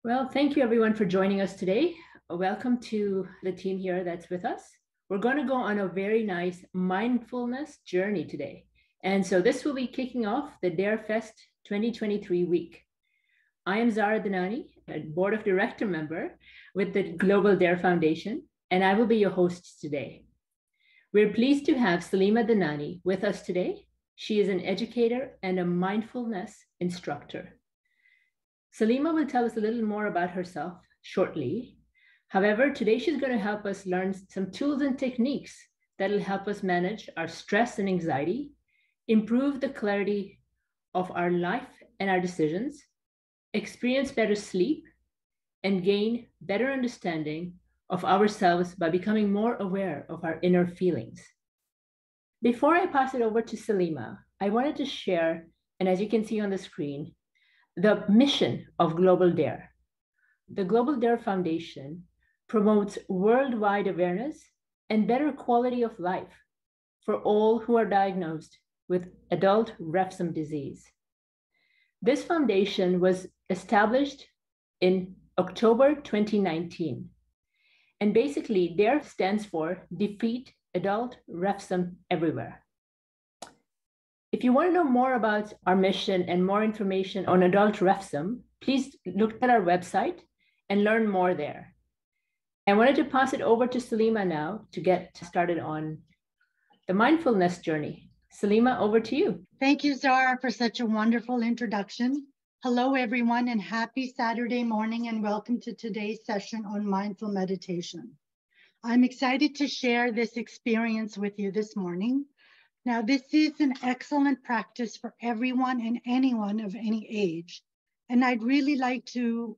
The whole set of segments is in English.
Well, thank you everyone for joining us today. Welcome to the team here that's with us. We're going to go on a very nice mindfulness journey today. And so this will be kicking off the Dare Fest 2023 week. I am Salima Dhanani, a board of director member with the Global Dare Foundation, and I will be your host today. We're pleased to have Salima Dhanani with us today. She is an educator and a mindfulness instructor. Salima will tell us a little more about herself shortly. However, today she's going to help us learn some tools and techniques that will help us manage our stress and anxiety, improve the clarity of our life and our decisions, experience better sleep, and gain better understanding of ourselves by becoming more aware of our inner feelings. Before I pass it over to Salima, I wanted to share, and as you can see on the screen, the mission of Global Dare. The Global Dare Foundation promotes worldwide awareness and better quality of life for all who are diagnosed with adult Refsum disease. This foundation was established in October 2019. And basically, DARE stands for Defeat Adult Refsum Everywhere. If you want to know more about our mission and more information on adult Refsum, please look at our website and learn more there. I wanted to pass it over to Salima now to get started on the mindfulness journey. Salima, over to you. Thank you, Zara, for such a wonderful introduction. Hello, everyone, and happy Saturday morning, and welcome to today's session on mindful meditation. I'm excited to share this experience with you this morning. Now, this is an excellent practice for everyone and anyone of any age. And I'd really like to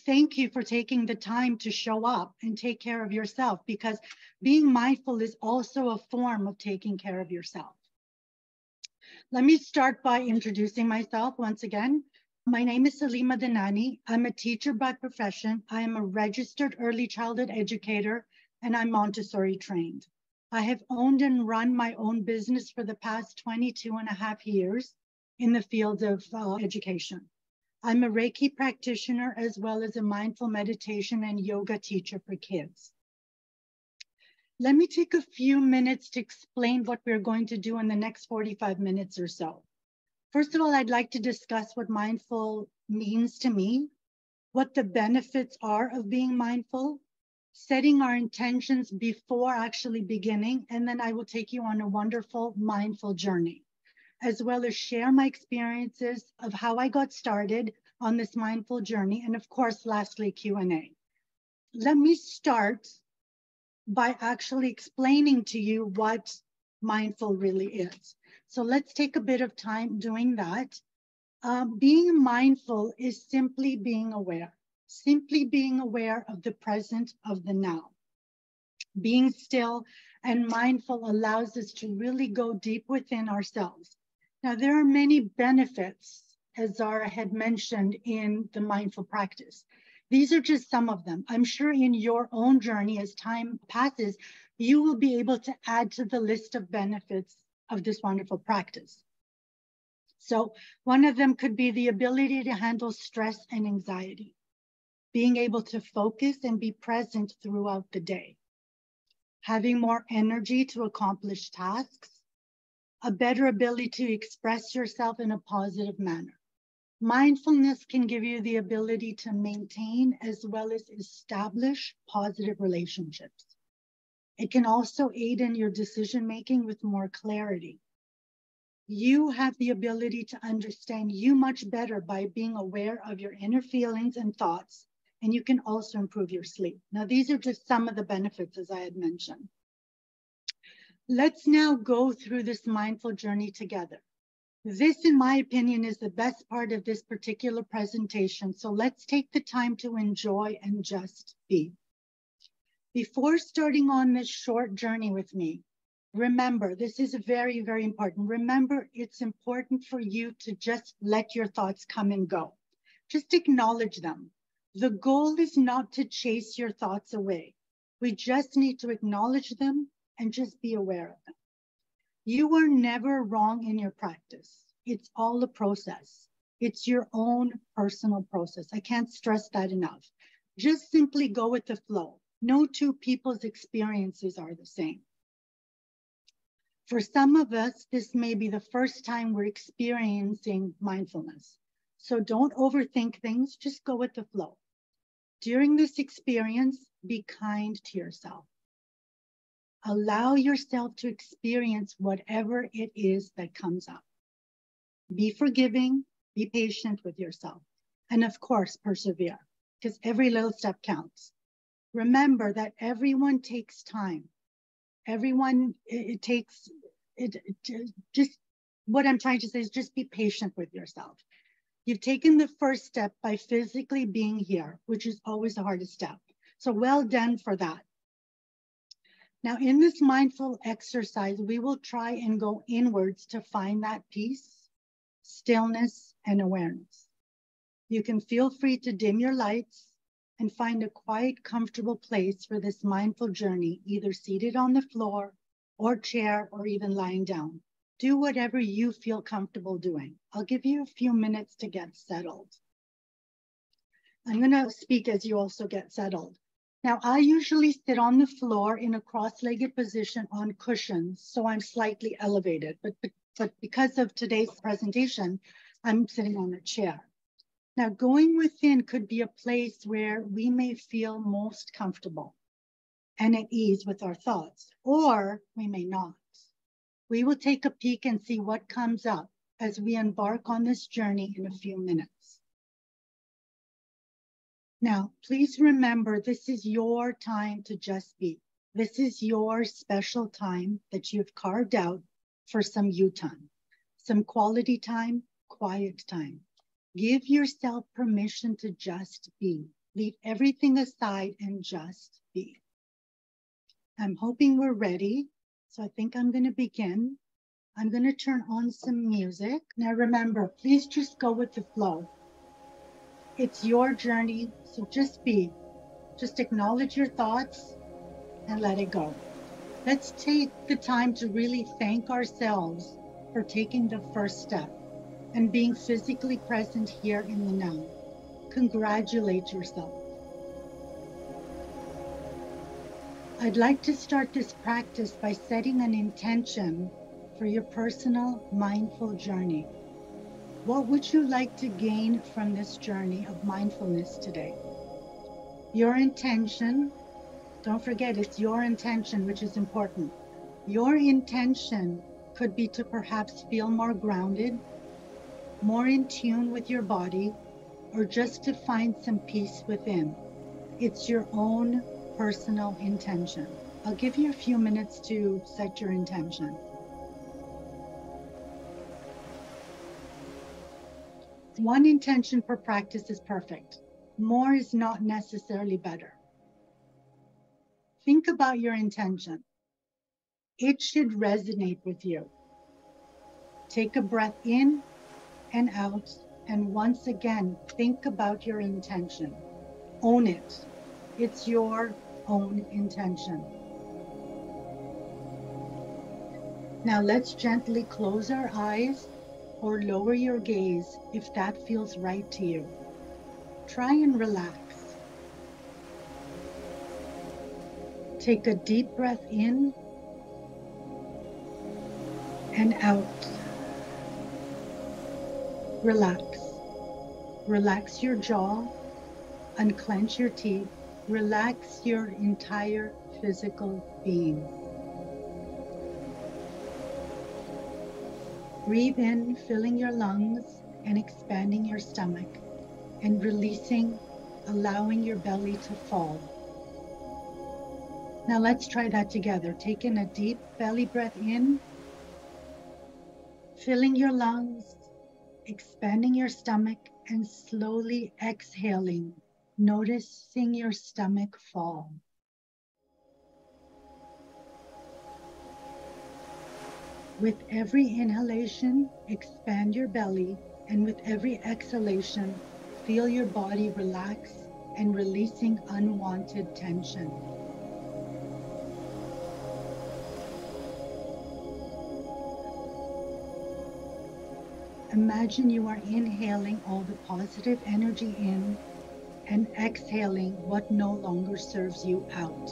thank you for taking the time to show up and take care of yourself, because being mindful is also a form of taking care of yourself. Let me start by introducing myself once again. My name is Salima Dhanani. I'm a teacher by profession. I am a registered early childhood educator, and I'm Montessori trained. I have owned and run my own business for the past 22.5 years in the field of education. I'm a Reiki practitioner as well as a mindful meditation and yoga teacher for kids. Let me take a few minutes to explain what we're going to do in the next 45 minutes or so. First of all, I'd like to discuss what mindful means to me, what the benefits are of being mindful, setting our intentions before actually beginning, and then I will take you on a wonderful mindful journey, as well as share my experiences of how I got started on this mindful journey, and of course, lastly, Q&A. Let me start by actually explaining to you what mindful really is. So let's take a bit of time doing that. Being mindful is simply being aware. Simply being aware of the present, of the now. Being still and mindful allows us to really go deep within ourselves. Now, there are many benefits, as Zara had mentioned, in the mindful practice. These are just some of them. I'm sure in your own journey, as time passes, you will be able to add to the list of benefits of this wonderful practice. So one of them could be the ability to handle stress and anxiety. Being able to focus and be present throughout the day, having more energy to accomplish tasks, a better ability to express yourself in a positive manner. Mindfulness can give you the ability to maintain as well as establish positive relationships. It can also aid in your decision-making with more clarity. You have the ability to understand you much better by being aware of your inner feelings and thoughts, and you can also improve your sleep. Now, these are just some of the benefits, as I had mentioned. Let's now go through this mindful journey together. This, in my opinion, is the best part of this particular presentation. So let's take the time to enjoy and just be. Before starting on this short journey with me, remember, this is very, very important. Remember, it's important for you to just let your thoughts come and go. Just acknowledge them. The goal is not to chase your thoughts away. We just need to acknowledge them and just be aware of them. You are never wrong in your practice. It's all a process. It's your own personal process. I can't stress that enough. Just simply go with the flow. No two people's experiences are the same. For some of us, this may be the first time we're experiencing mindfulness. So don't overthink things, just go with the flow. During this experience, be kind to yourself. Allow yourself to experience whatever it is that comes up. Be forgiving, be patient with yourself, and of course, persevere, because every little step counts. Remember that everyone takes time. Everyone, just what I'm trying to say is just be patient with yourself. You've taken the first step by physically being here, which is always the hardest step. So well done for that. Now, in this mindful exercise, we will try and go inwards to find that peace, stillness, and awareness. You can feel free to dim your lights and find a quiet, comfortable place for this mindful journey, either seated on the floor or chair or even lying down. Do whatever you feel comfortable doing. I'll give you a few minutes to get settled. I'm going to speak as you also get settled. Now, I usually sit on the floor in a cross-legged position on cushions, so I'm slightly elevated. But because of today's presentation, I'm sitting on a chair. Now, going within could be a place where we may feel most comfortable and at ease with our thoughts, or we may not. We will take a peek and see what comes up as we embark on this journey in a few minutes. Now, please remember, this is your time to just be. This is your special time that you've carved out for some you time, some quality time, quiet time. Give yourself permission to just be. Leave everything aside and just be. I'm hoping we're ready. So I think I'm going to begin. I'm going to turn on some music. Now remember, please just go with the flow. It's your journey, so just be. Just acknowledge your thoughts and let it go. Let's take the time to really thank ourselves for taking the first step and being physically present here in the now. Congratulate yourself. I'd like to start this practice by setting an intention for your personal mindful journey. What would you like to gain from this journey of mindfulness today? Your intention, don't forget it's your intention, which is important. Your intention could be to perhaps feel more grounded, more in tune with your body, or just to find some peace within. It's your own personal intention. I'll give you a few minutes to set your intention. One intention per practice is perfect. More is not necessarily better. Think about your intention. It should resonate with you. Take a breath in and out, and once again, think about your intention. Own it. It's your own intention. Now let's gently close our eyes or lower your gaze if that feels right to you. Try and relax. Take a deep breath in and out. Relax. Relax your jaw, unclench your teeth, relax your entire physical being. Breathe in, filling your lungs and expanding your stomach, and releasing, allowing your belly to fall. Now let's try that together. Take in a deep belly breath in, filling your lungs, expanding your stomach, and slowly exhaling, noticing your stomach fall. With every inhalation, expand your belly, and with every exhalation, feel your body relax and releasing unwanted tension. Imagine you are inhaling all the positive energy in and exhaling what no longer serves you out.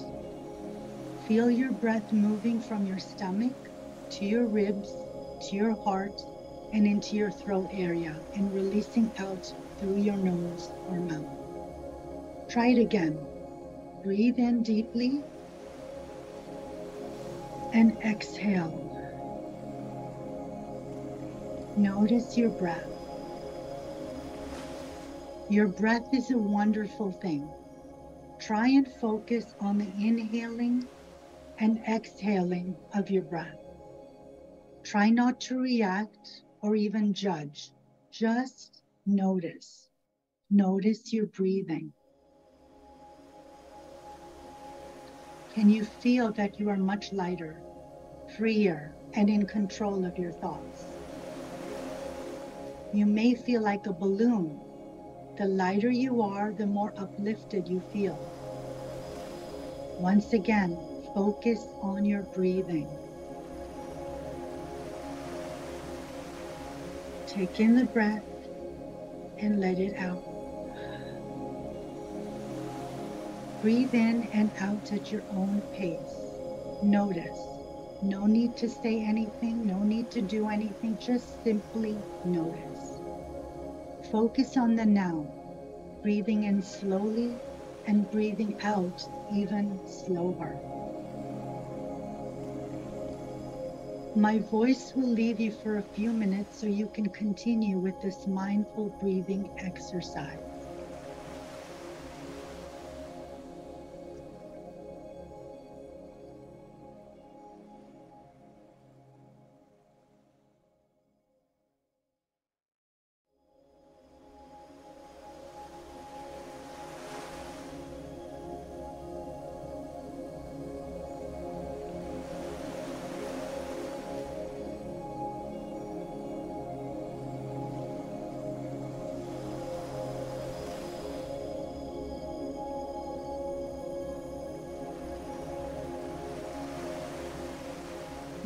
Feel your breath moving from your stomach to your ribs, to your heart, and into your throat area, and releasing out through your nose or mouth. Try it again. Breathe in deeply and exhale. Notice your breath. Your breath is a wonderful thing. Try and focus on the inhaling and exhaling of your breath. Try not to react or even judge. Just notice. Notice your breathing. Can you feel that you are much lighter, freer, and in control of your thoughts? You may feel like a balloon. The lighter you are, the more uplifted you feel. Once again, focus on your breathing. Take in the breath and let it out. Breathe in and out at your own pace. Notice. No need to say anything, no need to do anything, just simply notice. Focus on the now, breathing in slowly and breathing out even slower. My voice will leave you for a few minutes so you can continue with this mindful breathing exercise.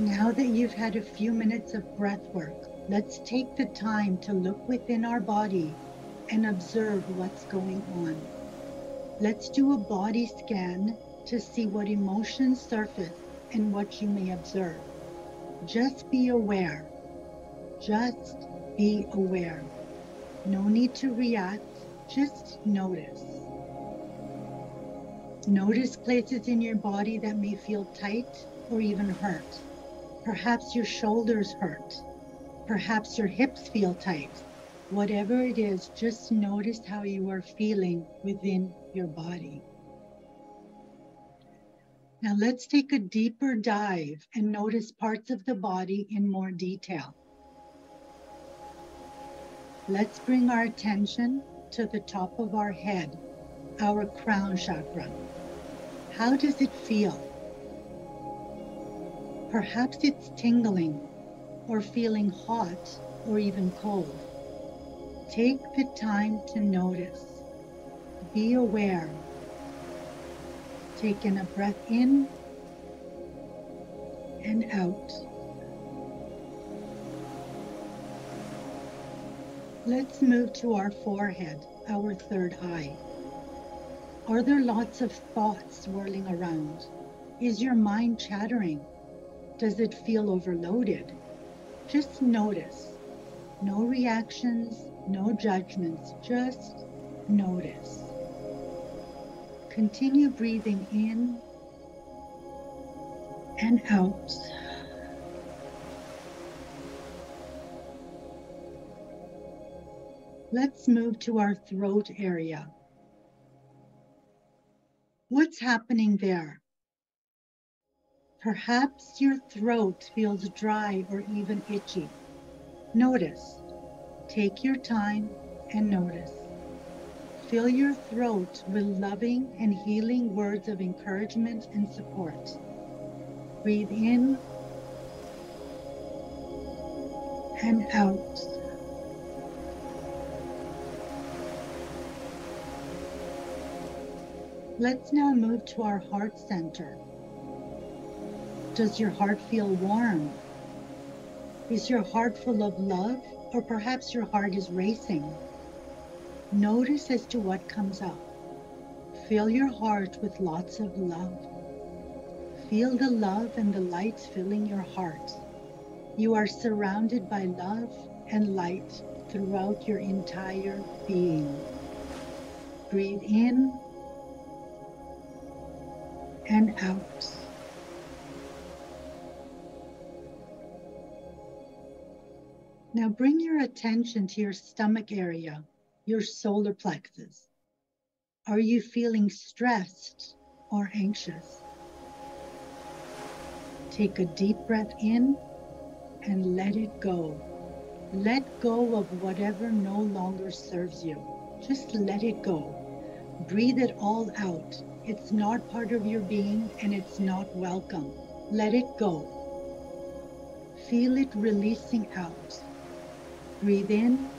Now that you've had a few minutes of breath work, let's take the time to look within our body and observe what's going on. Let's do a body scan to see what emotions surface and what you may observe. Just be aware. Just be aware. No need to react, just notice. Notice places in your body that may feel tight or even hurt. Perhaps your shoulders hurt. Perhaps your hips feel tight. Whatever it is, just notice how you are feeling within your body. Now let's take a deeper dive and notice parts of the body in more detail. Let's bring our attention to the top of our head, our crown chakra. How does it feel? Perhaps it's tingling or feeling hot or even cold. Take the time to notice. Be aware. Take in a breath in and out. Let's move to our forehead, our third eye. Are there lots of thoughts swirling around? Is your mind chattering? Does it feel overloaded? Just notice. No reactions, no judgments, just notice. Continue breathing in and out. Let's move to our throat area. What's happening there? Perhaps your throat feels dry or even itchy. Notice. Take your time and notice. Fill your throat with loving and healing words of encouragement and support. Breathe in and out. Let's now move to our heart center. Does your heart feel warm? Is your heart full of love Or perhaps your heart is racing. Notice as to what comes up. Fill your heart with lots of love. Feel the love and the light filling your heart. You are surrounded by love and light throughout your entire being. Breathe in and out. Now bring your attention to your stomach area, your solar plexus. Are you feeling stressed or anxious? Take a deep breath in and let it go. Let go of whatever no longer serves you. Just let it go. Breathe it all out. It's not part of your being and it's not welcome. Let it go. Feel it releasing out. Breathe in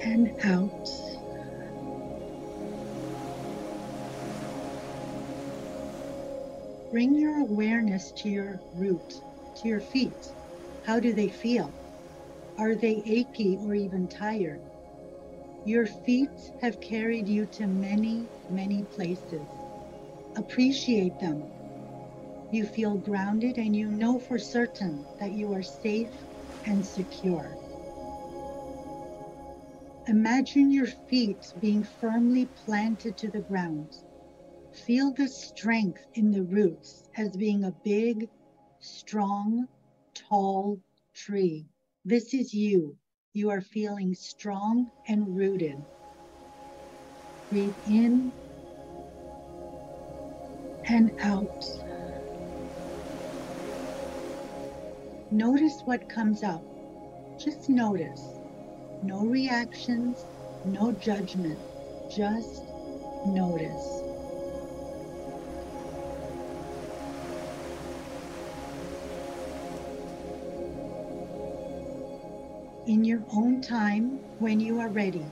and out. Bring your awareness to your root, to your feet. How do they feel? Are they achy or even tired? Your feet have carried you to many, many places. Appreciate them. You feel grounded and you know for certain that you are safe and secure. Imagine your feet being firmly planted to the ground. Feel the strength in the roots as being a big, strong, tall tree. This is you. You are feeling strong and rooted. Breathe in and out. Notice what comes up. Just notice. No reactions, no judgment. Just notice. In your own time, when you are ready,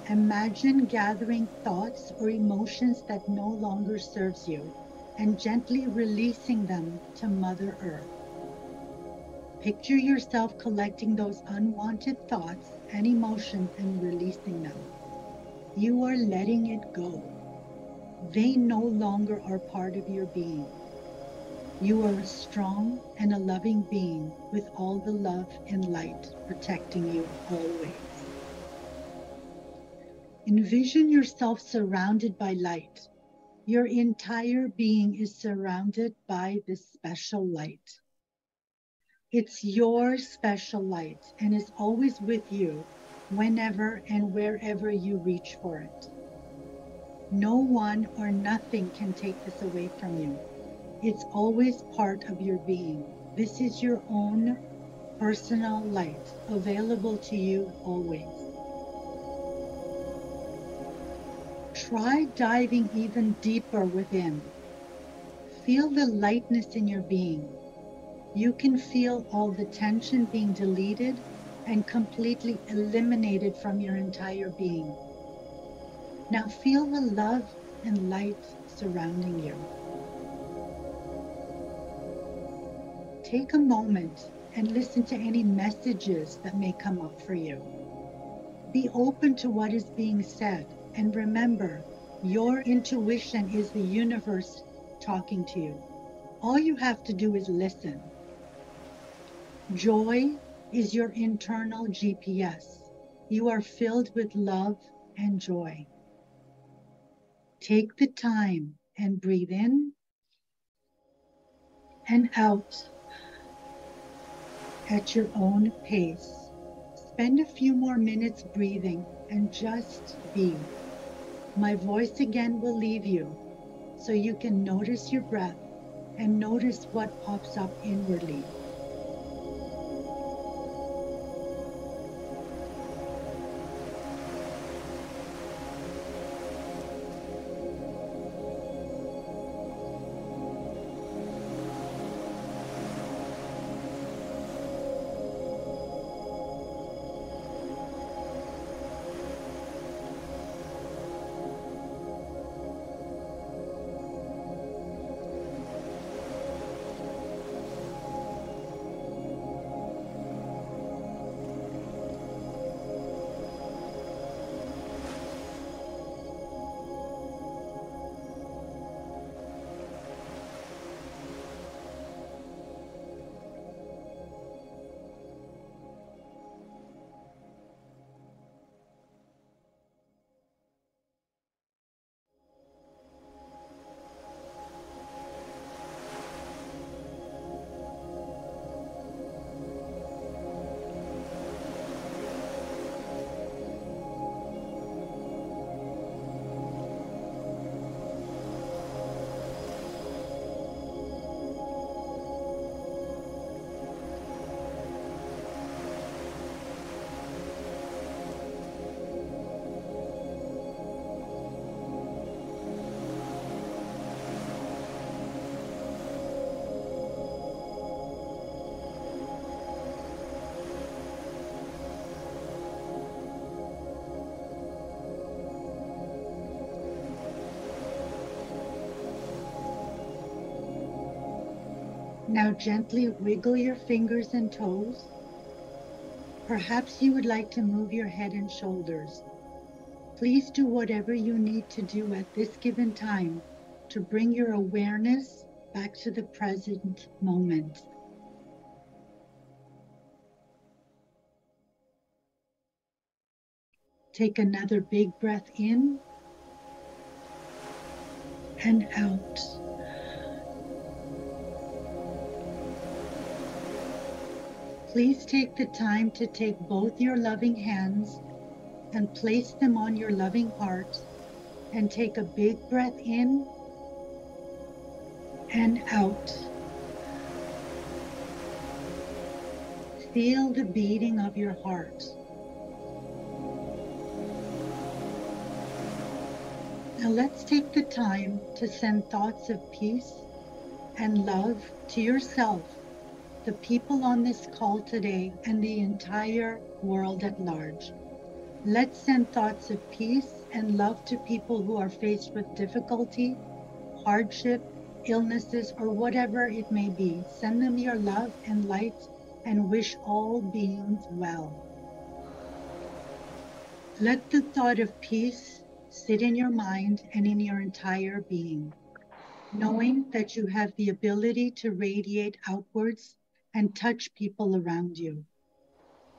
imagine gathering thoughts or emotions that no longer serves you and gently releasing them to Mother Earth. Picture yourself collecting those unwanted thoughts and emotions and releasing them. You are letting it go. They no longer are part of your being. You are a strong and a loving being with all the love and light protecting you always. Envision yourself surrounded by light. Your entire being is surrounded by this special light. It's your special light and is always with you whenever and wherever you reach for it. No one or nothing can take this away from you. It's always part of your being. This is your own personal light available to you always. Try diving even deeper within. Feel the lightness in your being. You can feel all the tension being deleted and completely eliminated from your entire being. Now feel the love and light surrounding you. Take a moment and listen to any messages that may come up for you. Be open to what is being said, and remember, your intuition is the universe talking to you. All you have to do is listen. Joy is your internal GPS. You are filled with love and joy. Take the time and breathe in and out at your own pace. Spend a few more minutes breathing and just be. My voice again will leave you so you can notice your breath and notice what pops up inwardly. Now gently wiggle your fingers and toes. Perhaps you would like to move your head and shoulders. Please do whatever you need to do at this given time to bring your awareness back to the present moment. Take another big breath in and out. Please take the time to take both your loving hands and place them on your loving heart and take a big breath in and out. Feel the beating of your heart. Now let's take the time to send thoughts of peace and love to yourself, the people on this call today, and the entire world at large. Let's send thoughts of peace and love to people who are faced with difficulty, hardship, illnesses, or whatever it may be. Send them your love and light and wish all beings well. Let the thought of peace sit in your mind and in your entire being, knowing that you have the ability to radiate outwards and touch people around you.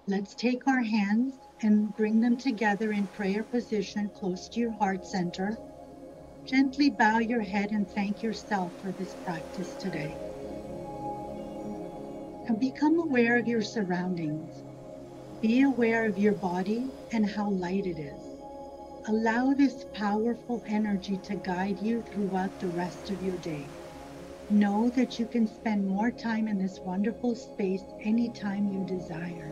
Let's take our hands and bring them together in prayer position close to your heart center. Gently bow your head and thank yourself for this practice today. And become aware of your surroundings. Be aware of your body and how light it is. Allow this powerful energy to guide you throughout the rest of your day. Know that you can spend more time in this wonderful space anytime you desire.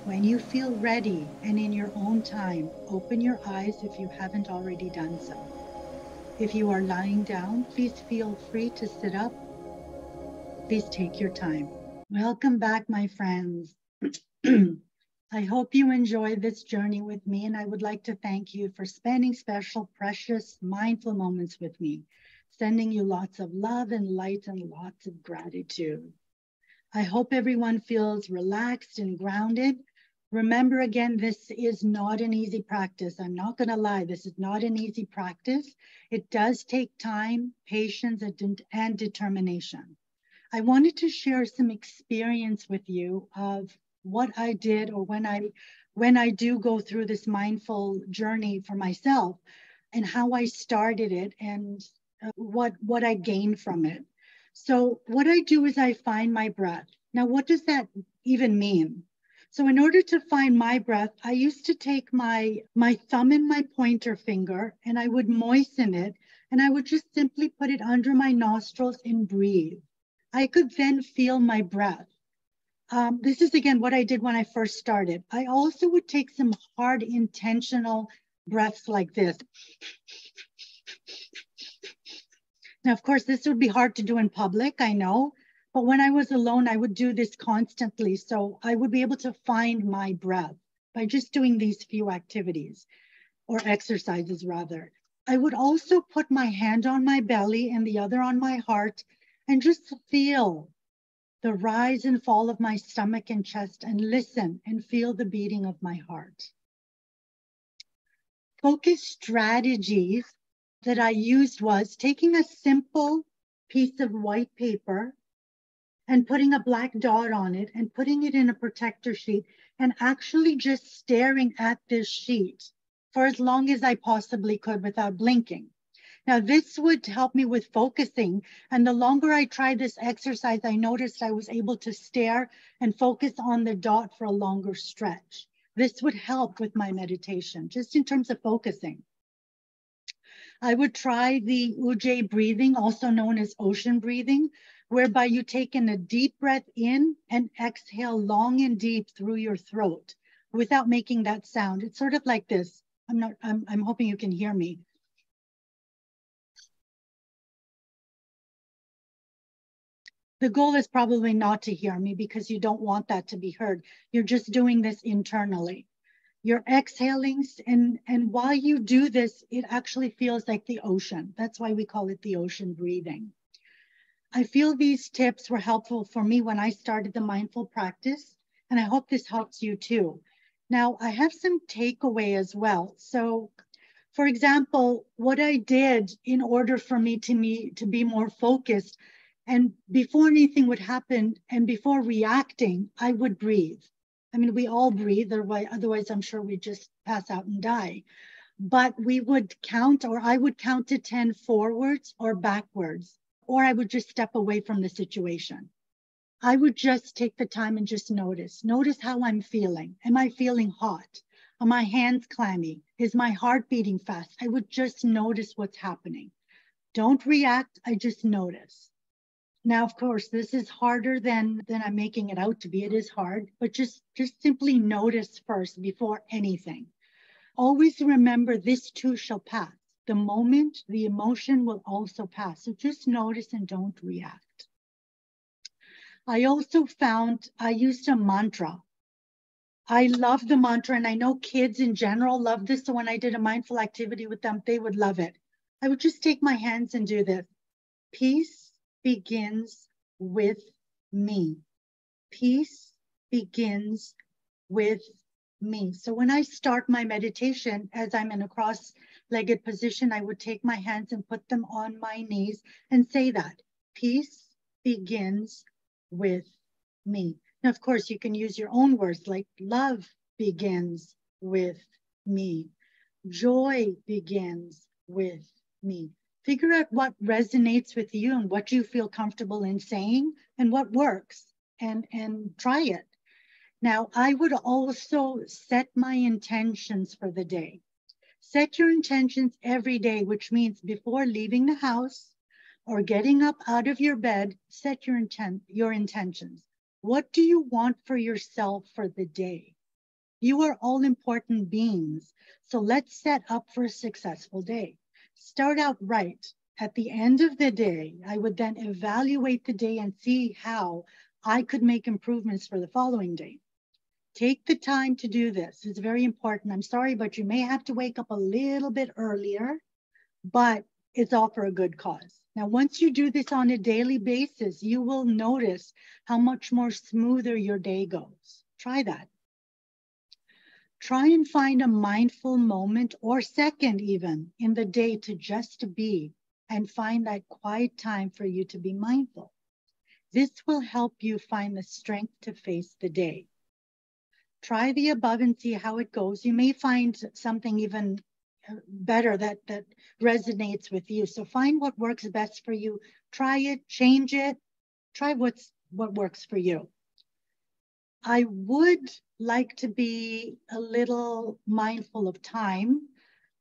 When you feel ready and in your own time, open your eyes if you haven't already done so. If you are lying down, please feel free to sit up. Please take your time. Welcome back, my friends. I hope you enjoyed this journey with me, and I would like to thank you for spending special, precious, mindful moments with me, sending you lots of love and light and lots of gratitude. I hope everyone feels relaxed and grounded. Remember, again, this is not an easy practice. I'm not going to lie. This is not an easy practice. It does take time, patience, and determination. I wanted to share some experience with you of what I did, or when I do go through this mindful journey for myself, and how I started it, and what I gained from it. So what I do is I find my breath. Now, what does that even mean? So in order to find my breath, I used to take my thumb and my pointer finger, and I would moisten it, and I would just simply put it under my nostrils and breathe. I could then feel my breath. This is, again, what I did when I first started. I also would take some hard, intentional breaths like this. Now, of course, this would be hard to do in public, I know, but when I was alone, I would do this constantly. So I would be able to find my breath by just doing these few activities, or exercises rather. I would also put my hand on my belly and the other on my heart and just feel the rise and fall of my stomach and chest, and listen and feel the beating of my heart. Focus strategies that I used was taking a simple piece of white paper and putting a black dot on it and putting it in a protector sheet and actually just staring at this sheet for as long as I possibly could without blinking. Now, this would help me with focusing. And the longer I tried this exercise, I noticed I was able to stare and focus on the dot for a longer stretch. This would help with my meditation, just in terms of focusing. I would try the Ujjayi breathing, also known as ocean breathing, whereby you take in a deep breath in and exhale long and deep through your throat without making that sound. It's sort of like this. I'm hoping you can hear me. The goal is probably not to hear me because you don't want that to be heard. You're just doing this internally. You're exhaling, and while you do this, it actually feels like the ocean. That's why we call it the ocean breathing. I feel these tips were helpful for me when I started the mindful practice, and I hope this helps you too. Now, I have some takeaway as well. So, for example, what I did in order for me to be more focused, and before anything would happen and before reacting, I would breathe. I mean, we all breathe, otherwise I'm sure we'd just pass out and die. But we would count, or I would count to 10 forwards or backwards, or I would just step away from the situation. I would just take the time and just notice. Notice how I'm feeling. Am I feeling hot? Are my hands clammy? Is my heart beating fast? I would just notice what's happening. Don't react, I just notice. Now, of course, this is harder than I'm making it out to be. It is hard, but just simply notice first before anything. Always remember this too shall pass. The moment, the emotion will also pass. So just notice and don't react. I also found I used a mantra. I love the mantra, and I know kids in general love this. So when I did a mindful activity with them, they would love it. I would just take my hands and do this. Peace begins with me. Peace begins with me. So when I start my meditation, as I'm in a cross-legged position, I would take my hands and put them on my knees and say that. Peace begins with me. Now, of course, you can use your own words like love begins with me. Joy begins with me. Figure out what resonates with you and what you feel comfortable in saying and what works, and try it. Now, I would also set my intentions for the day. Set your intentions every day, which means before leaving the house or getting up out of your bed, set your intentions. What do you want for yourself for the day? You are all important beings, so let's set up for a successful day. Start out right. At the end of the day, I would then evaluate the day and see how I could make improvements for the following day. Take the time to do this. It's very important. I'm sorry, but you may have to wake up a little bit earlier, but it's all for a good cause. Now, once you do this on a daily basis, you will notice how much more smoother your day goes. Try that. Try and find a mindful moment or second even in the day to just be, and find that quiet time for you to be mindful. This will help you find the strength to face the day. Try the above and see how it goes. You may find something even better that resonates with you. So find what works best for you. Try it, change it. Try what works for you. I would like to be a little mindful of time,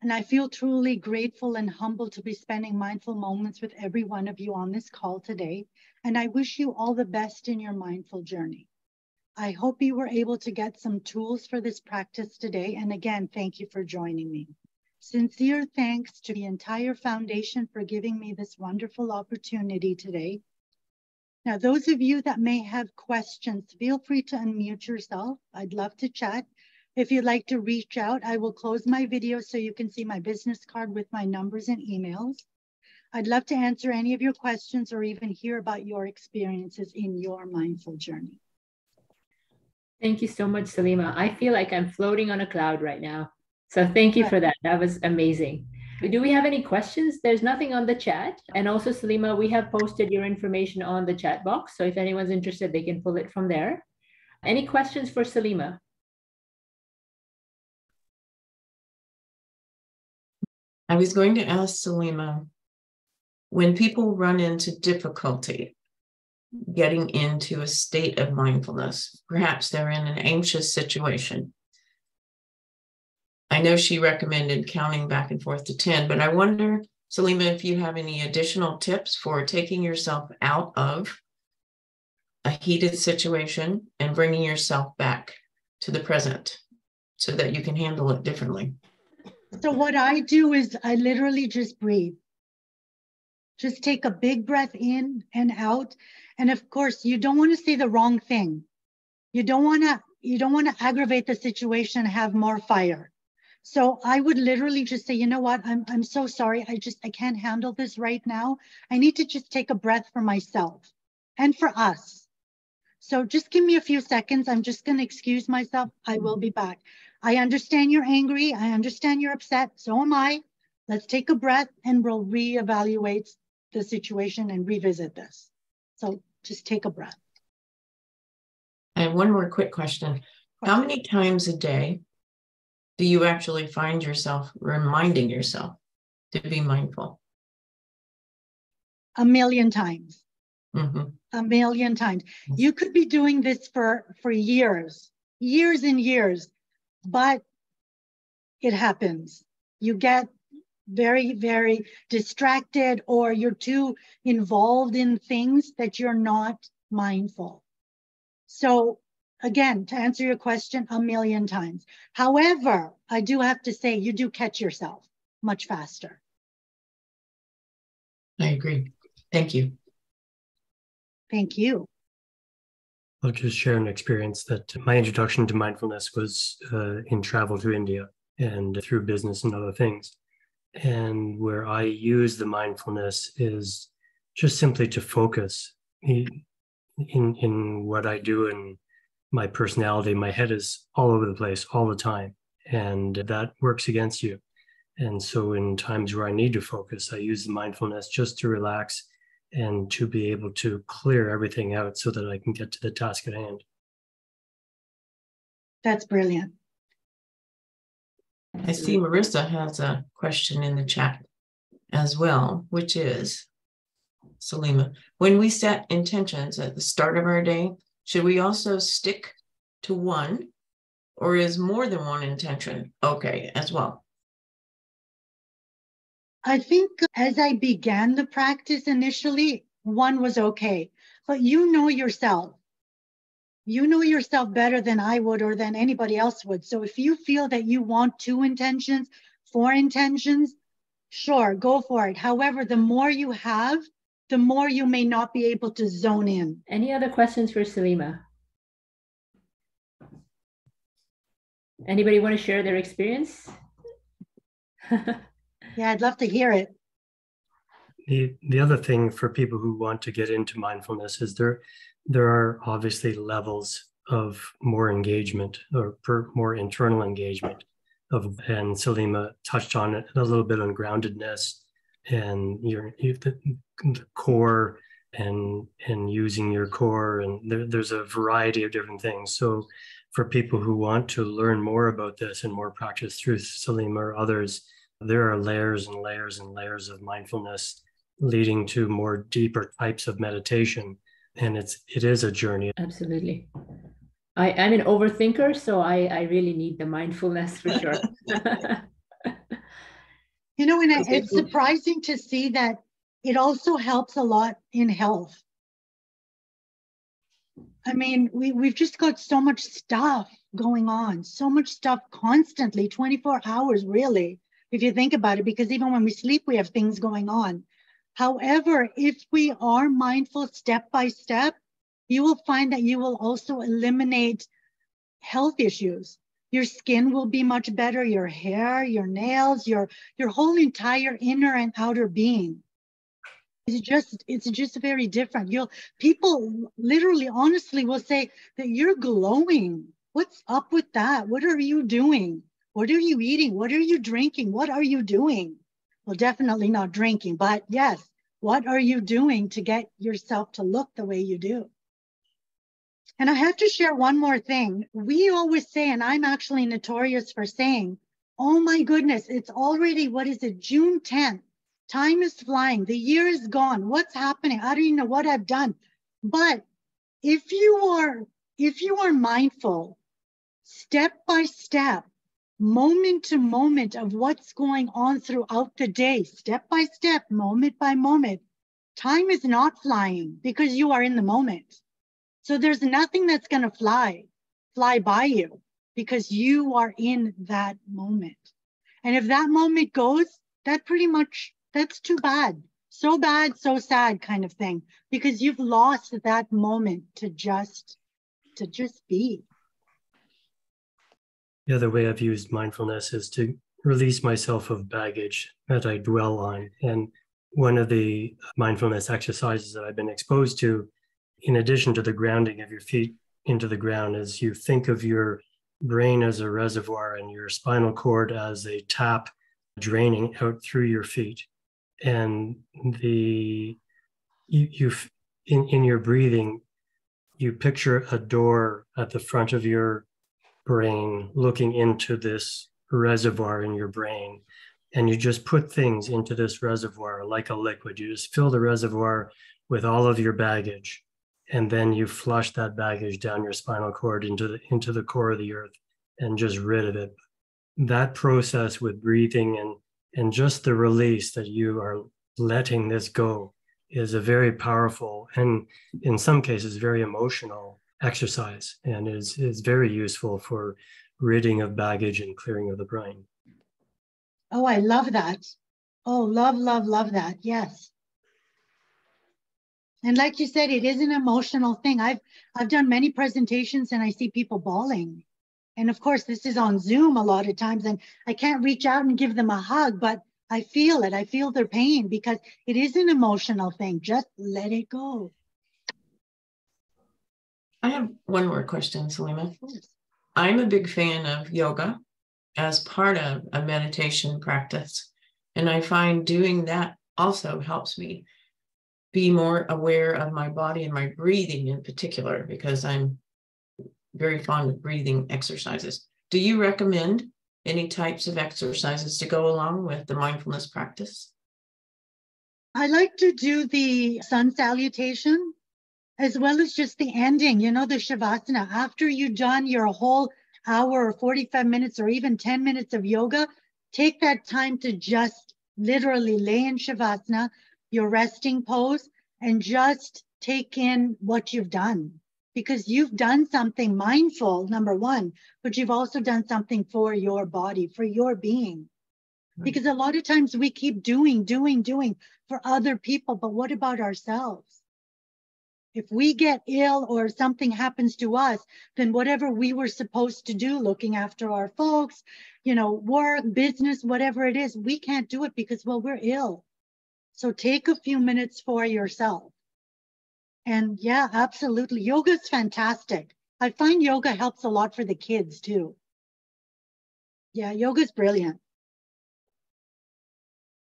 and I feel truly grateful and humbled to be spending mindful moments with every one of you on this call today. And I wish you all the best in your mindful journey. I hope you were able to get some tools for this practice today. And again, thank you for joining me. Sincere thanks to the entire foundation for giving me this wonderful opportunity today. Now, those of you that may have questions, feel free to unmute yourself. I'd love to chat. If you'd like to reach out, I will close my video so you can see my business card with my numbers and emails. I'd love to answer any of your questions or even hear about your experiences in your mindful journey. Thank you so much, Salima. I feel like I'm floating on a cloud right now. So thank you for that. That was amazing. Do we have any questions? There's nothing on the chat. And also, Salima, we have posted your information on the chat box. So if anyone's interested, they can pull it from there. Any questions for Salima? I was going to ask Salima, when people run into difficulty getting into a state of mindfulness, perhaps they're in an anxious situation. I know she recommended counting back and forth to 10, but I wonder, Salima, if you have any additional tips for taking yourself out of a heated situation and bringing yourself back to the present so that you can handle it differently. So what I do is I literally just breathe. Just take a big breath in and out. And of course, you don't want to say the wrong thing. You don't want to aggravate the situation and have more fire. So I would literally just say, you know what, I'm so sorry. I can't handle this right now. I need to just take a breath for myself and for us. So just give me a few seconds. I'm just going to excuse myself. I will be back. I understand you're angry. I understand you're upset. So am I. Let's take a breath and we'll reevaluate the situation and revisit this. So just take a breath. And one more quick question. How many times a day do you actually find yourself reminding yourself to be mindful? A million times. Mm-hmm. A million times. You could be doing this for years and years, but it happens. You get very, very distracted, or you're too involved in things that you're not mindful. So again, to answer your question, a million times. However, I do have to say, you do catch yourself much faster. I agree. Thank you. Thank you. I'll just share an experience that my introduction to mindfulness was in travel to India and through business and other things. And where I use the mindfulness is just simply to focus in what I do, and my personality. My head is all over the place all the time, and that works against you. And so in times where I need to focus, I use the mindfulness just to relax and to be able to clear everything out so that I can get to the task at hand. That's brilliant. I see Marissa has a question in the chat as well, which is, Salima, when we set intentions at the start of our day, should we also stick to one, or is more than one intention okay as well? I think as I began the practice initially, one was okay, but you know yourself. You know yourself better than I would or than anybody else would. So if you feel that you want 2 intentions, 4 intentions, sure, go for it. However, the more you have, the more you may not be able to zone in. Any other questions for Salima? Anybody want to share their experience? Yeah, I'd love to hear it. The other thing for people who want to get into mindfulness is there are obviously levels of more engagement or more internal engagement and Salima touched on it a little bit on groundedness and the core and using your core, and there's a variety of different things. So for people who want to learn more about this and more practice through Salima or others, there are layers and layers and layers of mindfulness leading to more deeper types of meditation. And it is a journey. Absolutely. I'm an overthinker, so I really need the mindfulness for sure. You know, and it's surprising to see that it also helps a lot in health. I mean, we've just got so much stuff going on, so much stuff constantly, 24 hours, really, if you think about it, because even when we sleep, we have things going on. However, if we are mindful step by step, you will find that you will also eliminate health issues. Your skin will be much better, your hair, your nails, your whole entire inner and outer being. It's just very different. People literally, honestly will say that you're glowing. What's up with that? What are you doing? What are you eating? What are you drinking? What are you doing? Well, definitely not drinking, but yes, what are you doing to get yourself to look the way you do? And I have to share one more thing. We always say, and I'm actually notorious for saying, oh my goodness, it's already, what is it, June 10th. Time is flying. The year is gone. What's happening? I don't even know what I've done. But if you are mindful, step by step, moment to moment of what's going on throughout the day, step by step, moment by moment, time is not flying because you are in the moment. So there's nothing that's going to fly by you because you are in that moment. And if that moment goes, that's too bad. So bad, so sad kind of thing, because you've lost that moment to just be. The other way I've used mindfulness is to release myself of baggage that I dwell on. And one of the mindfulness exercises that I've been exposed to, in addition to the grounding of your feet into the ground, is you think of your brain as a reservoir and your spinal cord as a tap draining out through your feet. And in your breathing, you picture a door at the front of your brain looking into this reservoir in your brain, and you just put things into this reservoir like a liquid. You just fill the reservoir with all of your baggage, and then you flush that baggage down your spinal cord into the core of the earth and just rid of it. That process with breathing and just the release that you are letting this go is a very powerful and in some cases very emotional exercise, and is very useful for ridding of baggage and clearing of the brain. Oh, I love that. Oh, love that. Yes. And like you said, it is an emotional thing. I've done many presentations and I see people bawling. And of course, this is on Zoom a lot of times, and I can't reach out and give them a hug, but I feel it. I feel their pain because it is an emotional thing. Just let it go. I have one more question, Salima. I'm a big fan of yoga as part of a meditation practice. And I find doing that also helps me be more aware of my body and my breathing in particular, because I'm very fond of breathing exercises. Do you recommend any types of exercises to go along with the mindfulness practice? I like to do the sun salutation as well as just the ending, the Shavasana. After you've done your whole hour or 45 minutes or even 10 minutes of yoga, take that time to just literally lay in Shavasana, your resting pose, and just take in what you've done. Because you've done something mindful, number one, but you've also done something for your body, for your being. Because a lot of times we keep doing for other people, but what about ourselves? If we get ill or something happens to us, then whatever we were supposed to do, looking after our folks, work, business, whatever it is, we can't do it because, well, we're ill. So take a few minutes for yourself. And yeah, absolutely. Yoga is fantastic. I find yoga helps a lot for the kids too. Yeah, yoga is brilliant.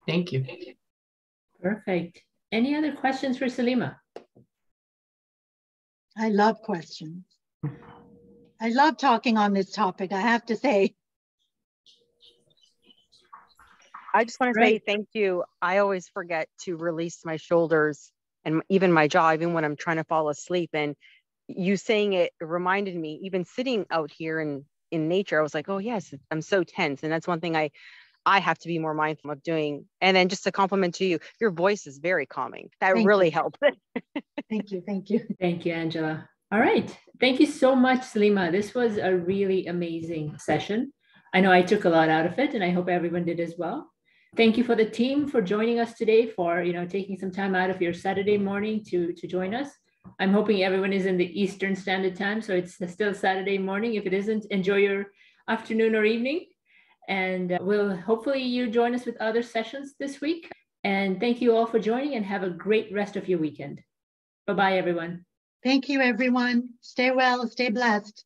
Thank you. Perfect. Any other questions for Salima? I love questions. I love talking on this topic, I have to say. I just want to say thank you. I always forget to release my shoulders and even my jaw, even when I'm trying to fall asleep. And you saying it reminded me, even sitting out here in nature, I was like, oh yes, I'm so tense. And that's one thing I have to be more mindful of doing. And then just a compliment to you, your voice is very calming. That really helped. Thank you. Thank you, Angela. All right. Thank you so much, Salima. This was a really amazing session. I know I took a lot out of it, and I hope everyone did as well. Thank you for the team for joining us today, for taking some time out of your Saturday morning to join us. I'm hoping everyone is in the Eastern Standard Time, so it's still Saturday morning. If it isn't, enjoy your afternoon or evening. And we'll hopefully you join us with other sessions this week. And thank you all for joining, and have a great rest of your weekend. Bye-bye, everyone. Thank you, everyone. Stay well, stay blessed.